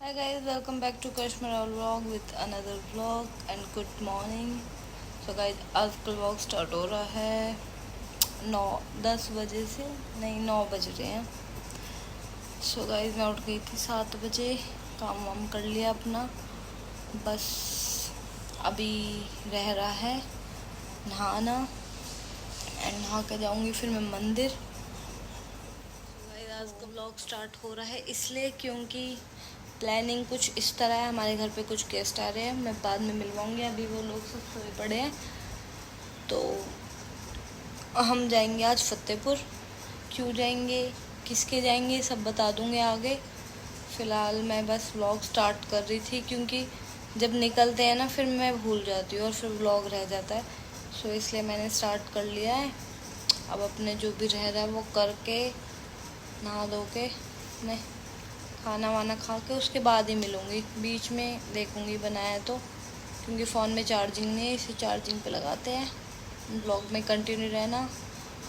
Hi guys, welcome back to Kashmir vlog with another vlog and good morning. So guys, आज का vlog start हो रहा है 9-10 बजे से, नहीं 9 बज रहे हैं. So guys, मैं उठ गई थी 7 बजे, काम वाम कर लिया अपना. बस अभी रह रहा है नहाना एंड नहा कर जाऊँगी फिर मैं मंदिर. So guys, आज का vlog स्टार्ट हो रहा है इसलिए क्योंकि प्लानिंग कुछ इस तरह है. हमारे घर पे कुछ गेस्ट आ रहे हैं, मैं बाद में मिलवाऊंगी. अभी वो लोग सब सोए पड़े हैं. तो हम जाएंगे आज फतेहपुर. क्यों जाएंगे, किसके जाएंगे, सब बता दूंगे आगे. फ़िलहाल मैं बस व्लॉग स्टार्ट कर रही थी क्योंकि जब निकलते हैं ना फिर मैं भूल जाती हूँ और फिर व्लॉग रह जाता है. सो इसलिए मैंने स्टार्ट कर लिया है. अब अपने जो भी रह रहा है वो करके नहा धो के मैं खाना वाना खा के उसके बाद ही मिलूँगी. बीच में देखूँगी बनाया तो, क्योंकि फ़ोन में चार्जिंग नहीं है, इसे चार्जिंग पे लगाते हैं. ब्लॉग में कंटिन्यू रहना,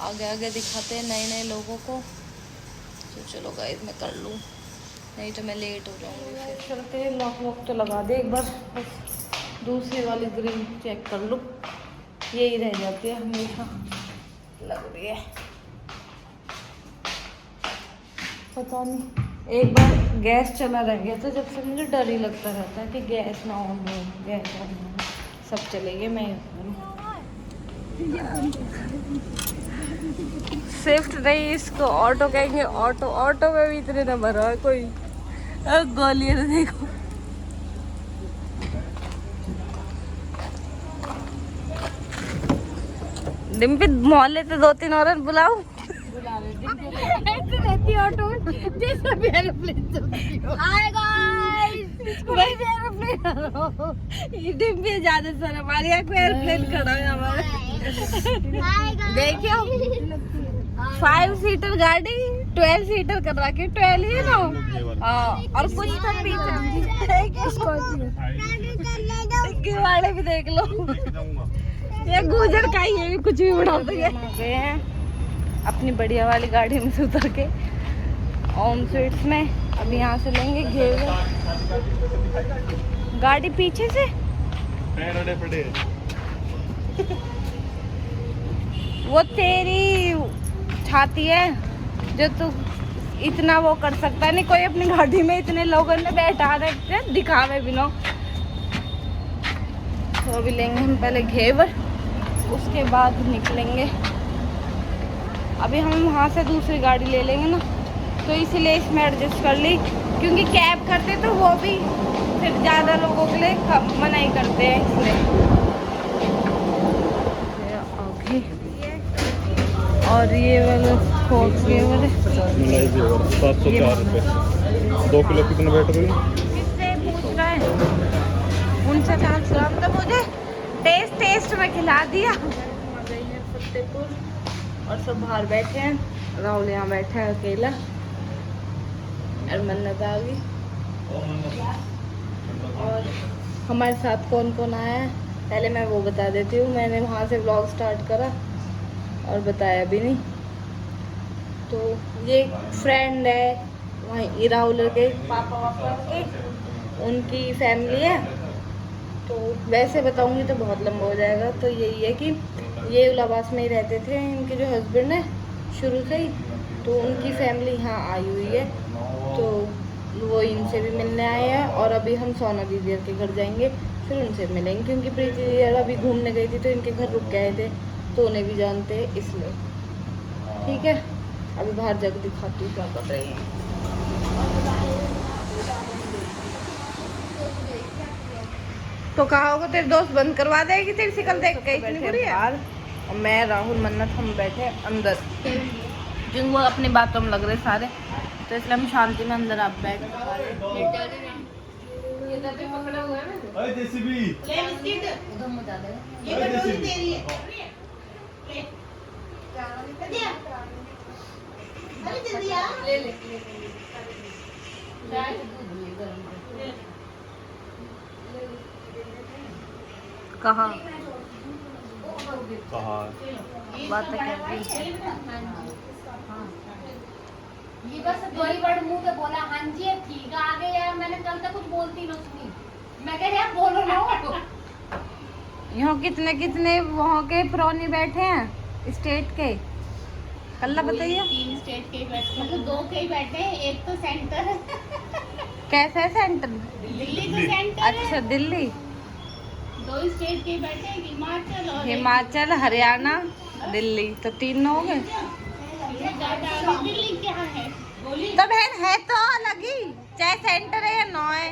आगे आगे दिखाते हैं नए नए लोगों को. तो चलो गाइस मैं कर लूँ, नहीं तो मैं लेट हो जाऊँगी. फिर चलते हैं. लॉक वॉक तो लगा दे एक बार, बस दूसरी वाली ग्रिल चेक कर लूँ. यही रह जाती है हमेशा, लग रही है. पता नहीं, एक बार गैस चला रह गया था, जब से मुझे डर ही लगता रहता है कि गैस ना ऑन हो, गैस ऑन हो. सब चले गए, मैं स्विफ्ट नहीं, इसको ऑटो कहेंगे. ऑटो ऑटो में भी इतने न भरा है कोई. ग्वालियर देखो, डिम्पी मोहल्ले से 2-3 औरत बुलाओ. रहती ऑटो जैसा भी एरोप्लेन. हाय गाइस, कोई भी एरोप्लेन. ये डिम्पी ज्यादा सर हमारे यहाँ कोई एरोप्लेन खड़ा है हमारा. देखियो 5 सीटर गाड़ी 12 सीटर कर रखी. 12 ही ना. और कुछ तो पीछे इसके वाले भी देख लो. ये गुजर का ही है, भी कुछ भी उड़ा गए हैं अपनी बढ़िया वाली गाड़ी में से उतर के ओम स्वीट्स में. अभी यहाँ से लेंगे घेवर. गाड़ी पीछे से वो तेरी छाती है जो तू इतना वो कर सकता नहीं. कोई अपनी गाड़ी में इतने लोगों ने बैठा रखते दिखावे बिना. तो अभी लेंगे हम पहले घेवर, उसके बाद निकलेंगे. अभी हम वहाँ से दूसरी गाड़ी ले लेंगे ना, तो इसीलिए इसमें एडजस्ट कर ली. क्योंकि कैब करते तो वो भी फिर ज़्यादा लोगों के लिए मना ही करते हैं इसलिए. ओके, और ये वाला फोक्स घेवर है 704 रुपये. 2 किलो कितने बैठ रही है? किससे पूछ रहा है? 49 ग्राम. तो मुझे टेस्ट में खिला दिया. फतेहपुर और सब बाहर बैठे हैं. राहुल यहाँ बैठा है अकेला और मन्नत आ गई. और हमारे साथ कौन कौन आया है पहले मैं वो बता देती हूँ. मैंने वहाँ से व्लॉग स्टार्ट करा और बताया भी नहीं. तो ये फ्रेंड है वहीं राहुल के पापा वापा के, उनकी फैमिली है. तो वैसे बताऊंगी तो बहुत लंबा हो जाएगा. तो यही है कि ये उलाबास में ही रहते थे, इनके जो हस्बैंड है शुरू से ही. तो उनकी फैमिली यहाँ आई हुई है, तो वो इनसे भी मिलने आए हैं. और अभी हम सोना दीदी के घर जाएंगे, फिर उनसे मिलेंगे. क्योंकि प्रीति दीदी अभी घूमने गई थी तो इनके घर रुक गए थे, तो उन्हें भी जानते हैं इसलिए. ठीक है, अभी बाहर जाकर दिखाती हूँ क्या कर रही हैं. तो कहा होगा तेरे दोस्त बंद करवा देगी तेरी शिकल देख के. इतनी बुरी है. और मैं राहुल मन्नत हम बैठे अंदर, जिन वो अपनी बातों में लग रहे सारे. तो इसलिए हम शांति में अंदर आप बैठ कहा बातें कर रही. ये बस दो ही वर्ड मुंह पे बोला हाँ जी ठीक है. आगे यार मैंने कल तक बोलती ना उसकी, मैं कह रही आप बोलो ना। यहाँ कितने कितने वहाँ के प्रोनी बैठे हैं स्टेट के, कल्ला बताइए। 3 स्टेट के ही बैठे, मतलब 2 के ही बैठे हैं, एक तो सेंटर है। कैसा है सेंटर? दिल्ली तो सेंटर है। अच्छा दिल्ली। 2 स्टेट के ही बैठे हैं, हिमाचल और हिमाचल, हरियाणा, दिल्ली, तो 3 हो गए। दिल्ली क्या है? तो बहन है तो अलग ही, चाहे सेंटर है या नो है।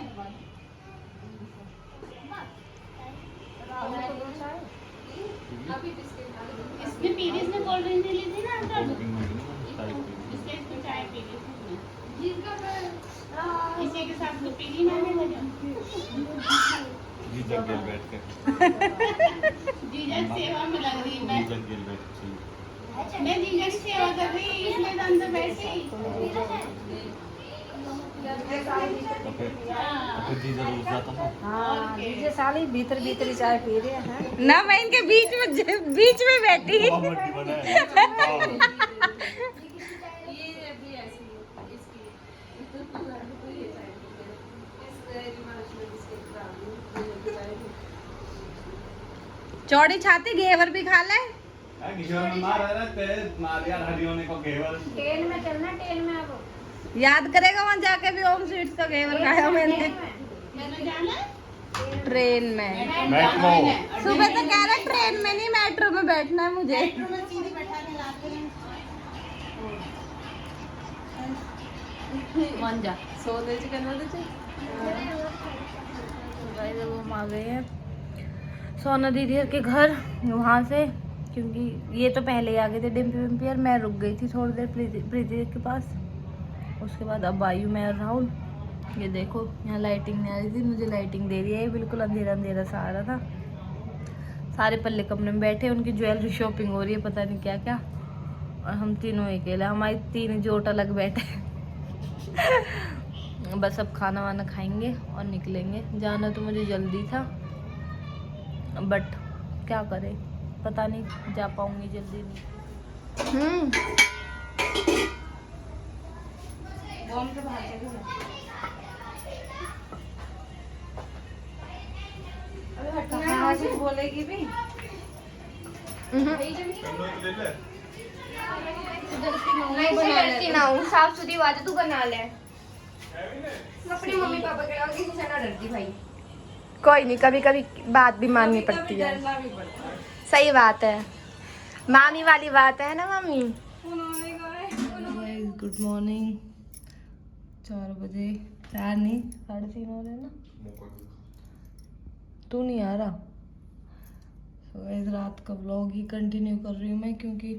इसमें पीरीज में कोल्ड ड्रिंक ली थी ना अंकल, इसलिए इसमें चाय पी ली थी। इसी के साथ तो पीली मैंने लगा। जीजा गेल बैठ के जीजा सेवा में लग रही मैं। जीजा गेल बैठ के मैं जीजा की सेवा कर रही, इसलिए तो अंदर बैठी। तो जीजा रोज जाता था। हाँ ये साली भीतर भीतर चाय पी रहे हैं ना मैं इनके बीच में बैठी। कॉमेडी बनाया। चौड़ी छाती घेवर भी खा ले। ट्रेन में चलना, ट्रेन में अब याद करेगा वहाँ जाके भी ओम स्वीट्स का घेवर खाया मैंने मैंने जाना ट्रेन में। मेट्रो सुबह तो कह रहा ट्रेन में नहीं मेट्रो में बैठना है मुझे। मेट्रो में सीधी बैठा के लाते हैं। मान जा सो दे करना दे। वो हम आ गए हैं सोना दीदी के घर वहाँ से, क्योंकि ये तो पहले ही आ गए थे डिम्पी विम्पी, और मैं रुक गई थी थोड़ी देर प्रीति के पास। उसके बाद अब आई हूँ मैं और राहुल। ये देखो यहाँ लाइटिंग नहीं आ रही थी, मुझे लाइटिंग दे रही है। बिल्कुल अंधेरा अंधेरा सा आ रहा था। सारे पल्ले कमरे में बैठे, उनकी ज्वेलरी शॉपिंग हो रही है पता नहीं क्या क्या, और हम तीनों अकेले, हमारी 3 जोट अलग बैठे। बस अब खाना वाना खाएंगे और निकलेंगे। जाना तो मुझे जल्दी था, बट क्या करें, पता नहीं जा पाऊंगी जल्दी नहीं। बोलेगी भी डरती ना हूँ, साफ सुथरी बात है, तू बना ले। मैं अपनी मम्मी पापा के अलावा किसी से ना डरती भाई। कोई नहीं, कभी कभी बात भी माननी पड़ती है। सही बात है, मामी वाली बात है ना मम्मी। Good morning. 4 बजे, 4 नहीं 3:30 हो रहे हैं ना। तू नहीं आ रहा तो इस रात का व्लॉग ही कंटिन्यू कर रही हूँ मैं, क्योंकि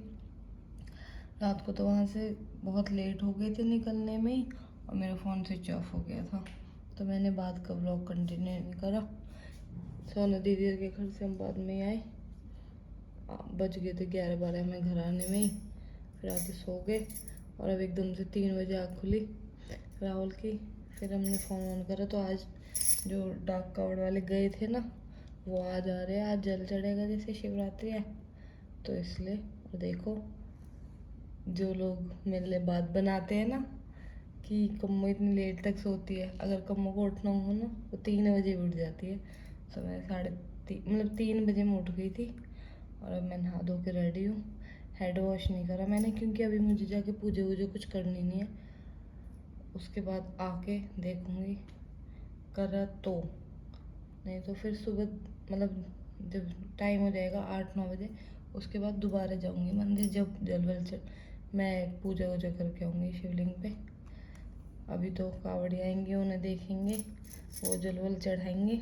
रात को तो वहाँ से बहुत लेट हो गए थे निकलने में ही, और मेरा फ़ोन स्विच ऑफ हो गया था, तो मैंने बाद का व्लॉग कंटिन्यू नहीं करा। सोना दीदी के घर से हम बाद में आए, बज गए थे 11-12 हमें घर आने में ही। फिर आके सो गए, और अब एकदम से 3 बजे आँख खुली राहुल की। फिर हमने फ़ोन ऑन करा तो आज जो डाक कावड़ वाले गए थे ना, वो आज आ रहे हैं। आज जल चढ़ेगा, जैसे शिवरात्रि है तो इसलिए। और देखो जो लोग मेरे लिए बात बनाते हैं ना कि कम्मो इतनी लेट तक सोती है, अगर कम्मो को उठना हो ना तो 3 बजे उठ जाती है। तो मैं 3 बजे मैं उठ गई थी, और अब मैं नहा धो के रेडी हूँ। हेड वॉश नहीं करा मैंने, क्योंकि अभी मुझे जाके पूजा वूजा कुछ करनी नहीं है। उसके बाद आके देखूँगी करा तो, नहीं तो फिर सुबह मतलब जब टाइम हो जाएगा 8-9 बजे, उसके बाद दोबारा जाऊँगी मंदिर, जब जल वल मैं पूजा वूजा करके आऊँगी शिवलिंग पे। अभी तो कावड़ी आएंगे, उन्हें देखेंगे, वो जल वल चढ़ाएंगे,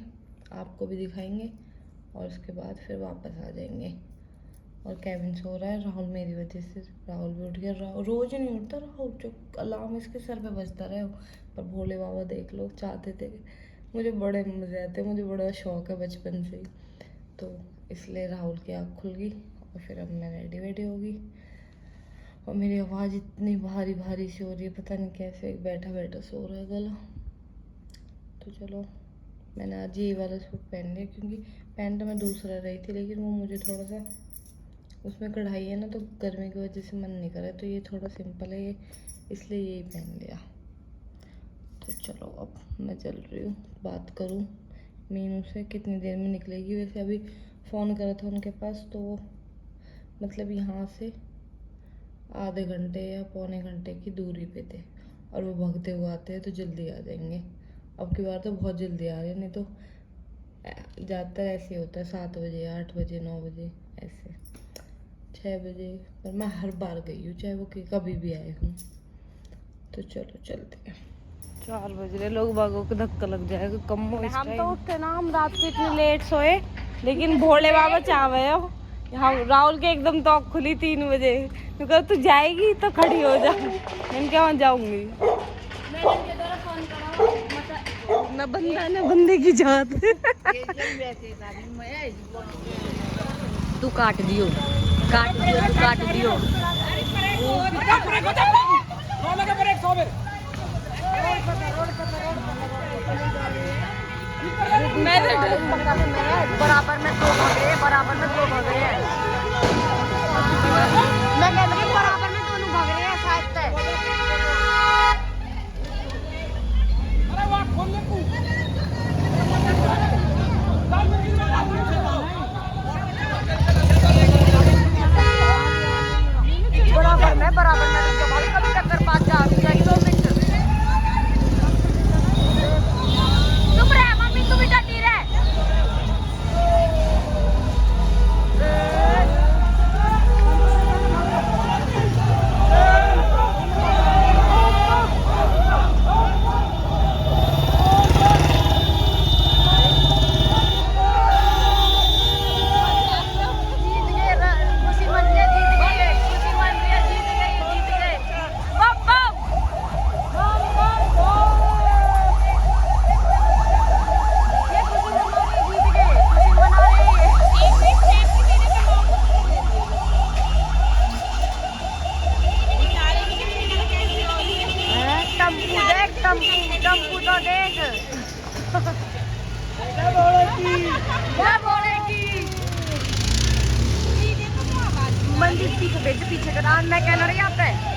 आपको भी दिखाएंगे, और उसके बाद फिर वापस आ जाएंगे। और केविन सो रहा है, राहुल मेरी वजह से, राहुल भी उठ गया। राहुल रोज नहीं उठता, राहुल जो अलार्म इसके सर पे बजता रहे, पर भोले बाबा देख लो चाहते थे। मुझे बड़े मज़े आते, मुझे बड़ा शौक है बचपन से ही, तो इसलिए राहुल की आँख खुल गई। और फिर अब मैं रेडी वेडी होगी, और मेरी आवाज़ इतनी भारी भारी सी हो रही है, पता नहीं कैसे, बैठा बैठा सो रहा है गला। तो चलो, मैंने आज ये वाला सूट पहन लिया, क्योंकि पैंट मैं दूसरा रही थी, लेकिन वो मुझे थोड़ा सा उसमें कढ़ाई है ना, तो गर्मी की वजह से मन नहीं कर रहा, तो ये थोड़ा सिंपल है ये, इसलिए यही पहन लिया। तो तो चलो अब मैं चल रही हूँ, बात करूँ मीनू से कितनी देर में निकलेगी। वैसे अभी फ़ोन करा था उनके पास, तो वो मतलब यहाँ से आधे घंटे या पौने घंटे की दूरी पे थे, और वो भागते हुए आते हैं तो जल्दी आ जाएंगे। अब की बार तो बहुत जल्दी आ रहे हैं, नहीं तो ज़्यादातर ऐसे होता है 7 बजे, 8 बजे, 9 बजे, ऐसे 6 बजे। पर मैं हर बार गई हूँ, चाहे वो कभी भी आए हूँ। तो चलो चलते हैं। 4 बज रहे, लोग बागों को धक्का लग जाएगा कम हो। हम तो उठते ना, हम रात को इतने लेट सोए, लेकिन भोले बाबा चावे हो। हम राहुल के एकदम तो खुली 3 बजे, तो तू जाएगी तो खड़ी हो जा। मैं क्या वहाँ जाऊंगी, मैं बंदा ना बंदे की जात। तू काट दियो, काट दियो, तू काट दियो। बराबर में 2 भाग रहे हैं, बराबर में 2 भाग रहे हैं। मैं कह रही बराबर में दोनों भाग रहे हैं शायद तक। बराबर में कभी टक्कर पास जा जाएगी 2 मिनट। चुप रहे मम्मी, तू भी डटी रहे। मंदिर पीछे का मैं कहना रही आता है।